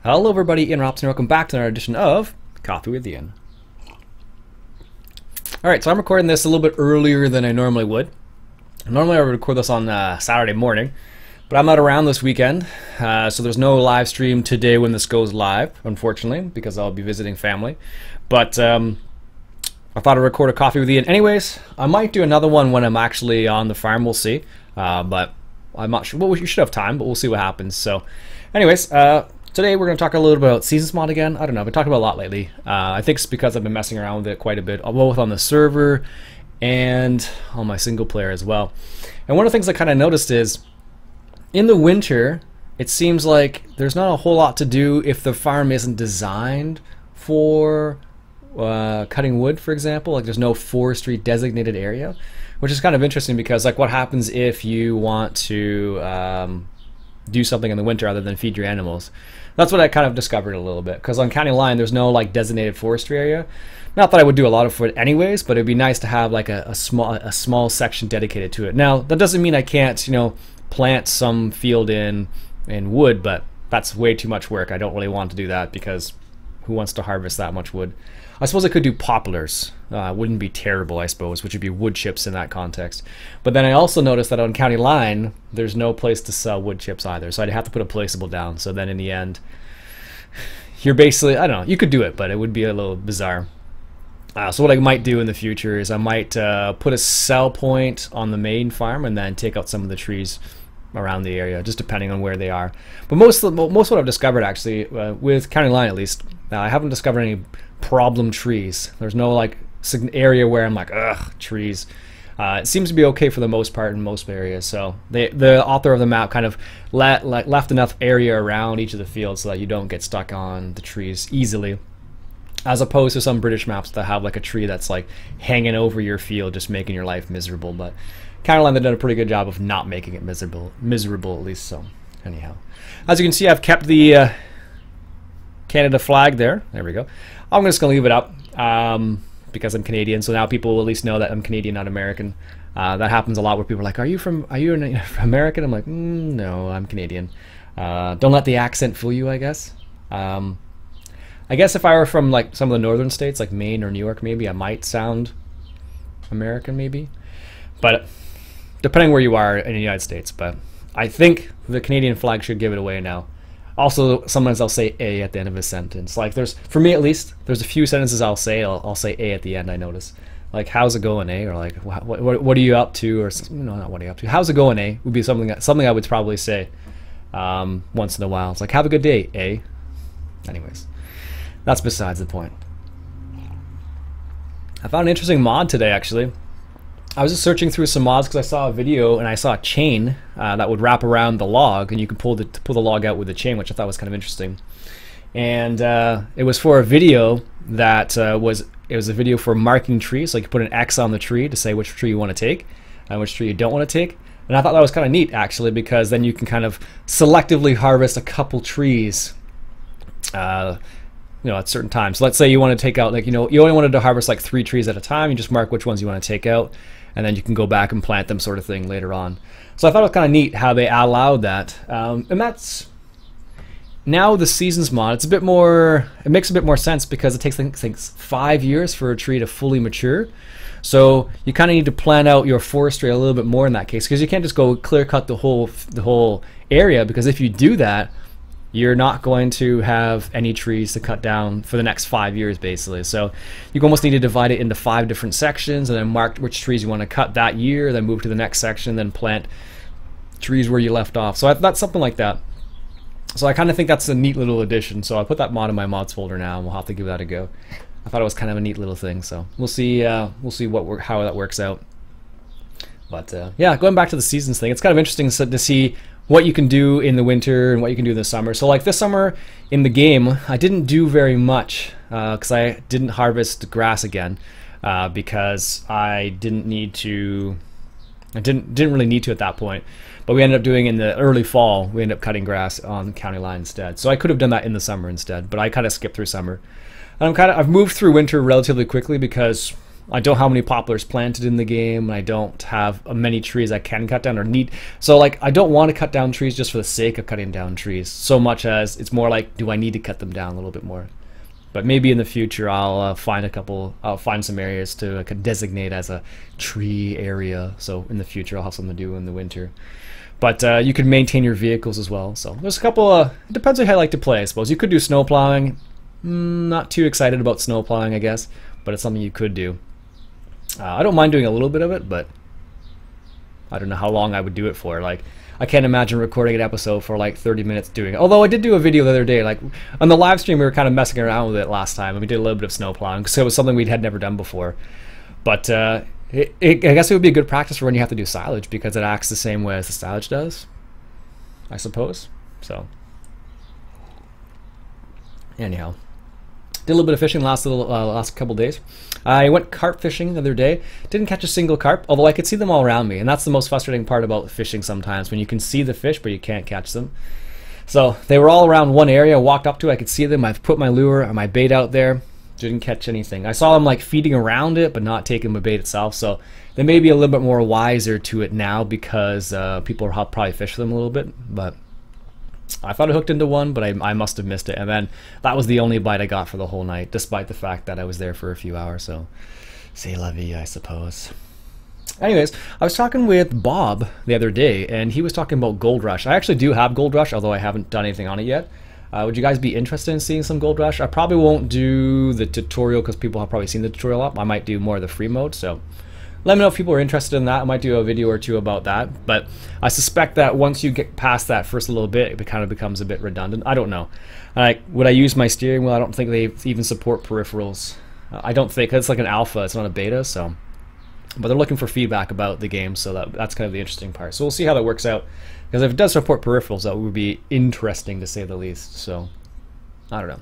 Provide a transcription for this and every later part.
Hello everybody, Iain Robson, welcome back to another edition of Coffee with Iain. Alright, so I'm recording this a little bit earlier than I normally would. Normally I would record this on Saturday morning, but I'm not around this weekend, so there's no live stream today when this goes live, unfortunately, because I'll be visiting family. But I thought I'd record a Coffee with Iain anyways. I might do another one when I'm actually on the farm, we'll see. But I'm not sure, well, we should have time, but we'll see what happens. So anyways, today we're going to talk a little bit about Seasons Mod again. I don't know, I've been talking about it a lot lately. I think it's because I've been messing around with it quite a bit, both on the server and on my single player as well. And one of the things I kind of noticed is, in the winter, it seems like there's not a whole lot to do if the farm isn't designed for cutting wood, for example. Like there's no forestry designated area, which is kind of interesting because like what happens if you want to do something in the winter other than feed your animals? That's what I kind of discovered a little bit, because on County Line there's no like designated forestry area. Not that I would do a lot of it anyways, but it'd be nice to have like a small section dedicated to it. Now that doesn't mean I can't, you know, plant some field in wood, but that's way too much work. I don't really want to do that because who wants to harvest that much wood? I suppose I could do poplars. Wouldn't be terrible, I suppose, which would be wood chips in that context. But then I also noticed that on County Line, there's no place to sell wood chips either, so I'd have to put a placeable down. So then in the end, you're basically, I don't know, you could do it, but it would be a little bizarre. So what I might do in the future is I might put a sell point on the main farm and then take out some of the trees around the area, just depending on where they are. But most what I've discovered actually, with County Line at least, I haven't discovered any problem trees. There's no like area where I'm like, ugh, trees. It seems to be okay for the most part in most areas. So the author of the map kind of left enough area around each of the fields so that you don't get stuck on the trees easily, as opposed to some British maps that have like a tree that's like hanging over your field, just making your life miserable. But County Line, they've done a pretty good job of not making it miserable at least. So anyhow, as you can see, I've kept the Canada flag there. There we go. I'm just gonna leave it up because I'm Canadian, so now people will at least know that I'm Canadian, not American. That happens a lot where people are like, "Are you American?" I'm like, "No, I'm Canadian." Don't let the accent fool you, I guess. I guess if I were from like some of the northern states, like Maine or New York, maybe I might sound American, maybe. But depending where you are in the United States, but I think the Canadian flag should give it away now. Also, sometimes I'll say A at the end of a sentence. Like for me at least, there's a few sentences I'll say A at the end, I notice. Like, how's it going, A? Or like, what are you up to? Or, no, not what are you up to. How's it going, A? Would be something I would probably say once in a while. It's like, have a good day, A. Anyways, that's besides the point. I found an interesting mod today, actually. I was just searching through some mods because I saw a video and I saw a chain that would wrap around the log, and you could pull the log out with the chain, which I thought was kind of interesting. And it was for a video that was a video for marking trees. So you put an X on the tree to say which tree you want to take and which tree you don't want to take. And I thought that was kind of neat actually, because then you can kind of selectively harvest a couple trees you know, at certain times. So let's say you want to take out, like, you know, you only wanted to harvest like 3 trees at a time. You just mark which ones you want to take out, and then you can go back and plant them, sort of thing, later on. So I thought it was kind of neat how they allowed that. And that's now the Seasons mod. It's a bit more. It makes a bit more sense because it takes, I think 5 years for a tree to fully mature. So you kind of need to plan out your forestry a little bit more in that case, because you can't just go clear cut the whole area, because if you do that, you're not going to have any trees to cut down for the next 5 years, basically. So you almost need to divide it into 5 different sections and then mark which trees you want to cut that year, then move to the next section, then plant trees where you left off. So that's something like that. So I kind of think that's a neat little addition. So I'll put that mod in my mods folder now, and we'll have to give that a go. I thought it was kind of a neat little thing. So we'll see how that works out. But yeah, going back to the seasons thing, it's kind of interesting to see what you can do in the winter and what you can do in the summer. So like this summer in the game, I didn't do very much because I didn't harvest grass again because I didn't need to. I didn't really need to at that point. But we ended up doing in the early fall. We ended up cutting grass on County Line instead. So I could have done that in the summer instead, but I kind of skipped through summer. And I've moved through winter relatively quickly because I don't have many poplars planted in the game, and I don't have many trees I can cut down or need. So like, I don't want to cut down trees just for the sake of cutting down trees, so much as it's more like, do I need to cut them down a little bit more? But maybe in the future I'll find some areas to designate as a tree area. So in the future I'll have something to do in the winter. But you can maintain your vehicles as well. So there's a couple. It depends on how you like to play, I suppose. You could do snow plowing. Not too excited about snow plowing, I guess, but it's something you could do. I don't mind doing a little bit of it, but I don't know how long I would do it for. Like, I can't imagine recording an episode for like 30 minutes doing it. Although I did do a video the other day, like on the live stream, we were kind of messing around with it last time, and we did a little bit of snow plowing, so it was something we had never done before. But I guess it would be a good practice for when you have to do silage, because it acts the same way as the silage does, I suppose. So, anyhow, did a little bit of fishing last couple days. I went carp fishing the other day. Didn't catch a single carp, although I could see them all around me, and that's the most frustrating part about fishing sometimes, when you can see the fish but you can't catch them. So they were all around one area. I walked up to it, I could see them. I've put my lure and my bait out there. Didn't catch anything. I saw them like feeding around it, but not taking the bait itself. So they may be a little bit more wiser to it now, because people will probably fish them a little bit. But I thought I hooked into one, but I must have missed it. And then that was the only bite I got for the whole night, despite the fact that I was there for a few hours. So c'est la vie, I suppose. Anyways, I was talking with Bob the other day, and he was talking about Gold Rush. I actually do have Gold Rush, although I haven't done anything on it yet. Would you guys be interested in seeing some Gold Rush? I probably won't do the tutorial, because people have probably seen the tutorial up. I might do more of the free mode, so let me know if people are interested in that. I might do a video or two about that, but I suspect that once you get past that first little bit, it kind of becomes a bit redundant. I don't know. Like, would I use my steering wheel? I don't think they even support peripherals. I don't think. It's like an alpha, it's not a beta, so. But they're looking for feedback about the game, so that's kind of the interesting part. So we'll see how that works out, because if it does support peripherals, that would be interesting to say the least. So, I don't know.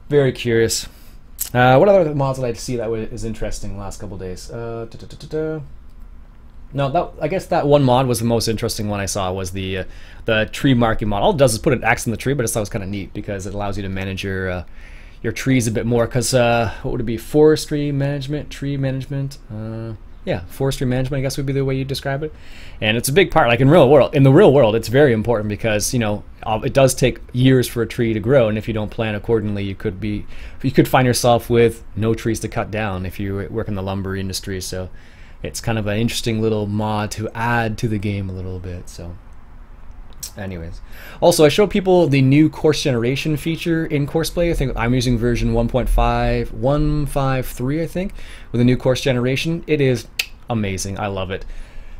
Very curious. What other mods did I see that is interesting the last couple days? No, I guess that one mod was the most interesting one I saw, was the tree marking mod. All it does is put an X in the tree, but I thought it was kind of neat, because it allows you to manage your trees a bit more. Because what would it be? Forestry management, tree management. Yeah, forestry management, I guess, would be the way you describe it. And it's a big part. Like in the real world, it's very important, because it does take years for a tree to grow, and if you don't plan accordingly, you could find yourself with no trees to cut down if you work in the lumber industry. So it's kind of an interesting little mod to add to the game a little bit. So anyways, also I showed people the new course generation feature in Courseplay. I think I'm using version 1.153, I think, with the new course generation. It is amazing. I love it.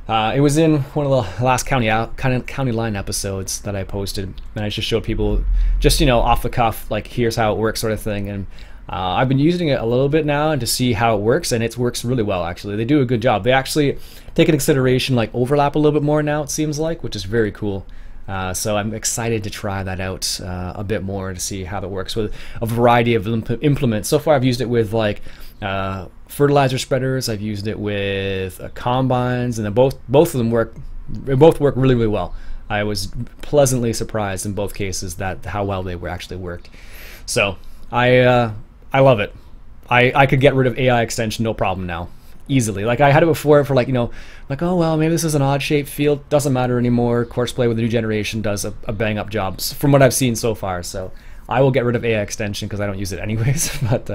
It was in one of the last county line episodes that I posted, and I just showed people, just off the cuff, like, here's how it works, sort of thing. And I've been using it a little bit now, and to see how it works, and it works really well, actually. They do a good job. They actually take into consideration like overlap a little bit more now, it seems like, which is very cool. So I'm excited to try that out a bit more, to see how it works with a variety of implements. So far I've used it with like fertilizer spreaders, I've used it with combines, and both of them work really, really well. I was pleasantly surprised in both cases that how well they actually worked. So I love it. I could get rid of AI extension no problem now, easily. Like, I had it before for like, like, oh well, maybe this is an odd shaped field, doesn't matter anymore. Courseplay with the new generation does a bang up job from what I've seen so far. So I will get rid of AI extension, because I don't use it anyways. But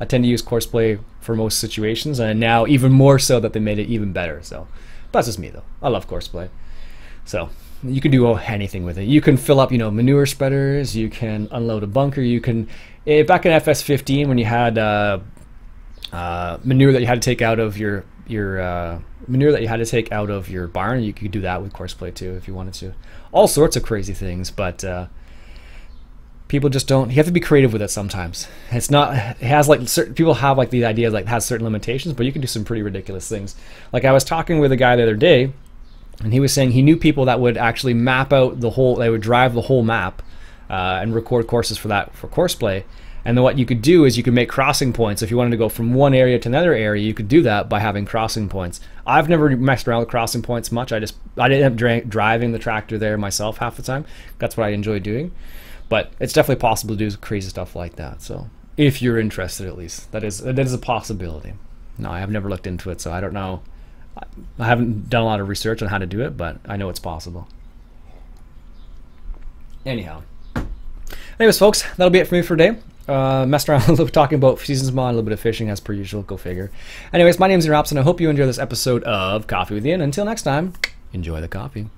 I tend to use Courseplay for most situations, and now even more so that they made it even better. So that's just me though. I love Courseplay. So you can do anything with it. You can fill up, manure spreaders. You can unload a bunker. You can, back in FS15 when you had manure that you had to take out of your barn, you could do that with Courseplay too if you wanted to. All sorts of crazy things, but people just don't. You have to be creative with it sometimes. It's not. It has like certain people have like the idea like it has certain limitations, but you can do some pretty ridiculous things. Like I was talking with a guy the other day, and he was saying he knew people that would actually map out the whole. They would drive the whole map and record courses for that for Courseplay. And then what you could do is you could make crossing points. If you wanted to go from one area to another area, you could do that by having crossing points. I've never messed around with crossing points much. I didn't end up driving the tractor there myself half the time. That's what I enjoy doing. But it's definitely possible to do crazy stuff like that. So if you're interested, at least, that is a possibility. No, I have never looked into it, so I don't know. I haven't done a lot of research on how to do it, but I know it's possible. Anyhow. Anyways, folks, that'll be it for me for today. Messed around a little bit talking about seasons mod, a little bit of fishing as per usual, go figure. Anyways, my name's Robson. I hope you enjoy this episode of Coffee with Ian. Until next time, enjoy the coffee.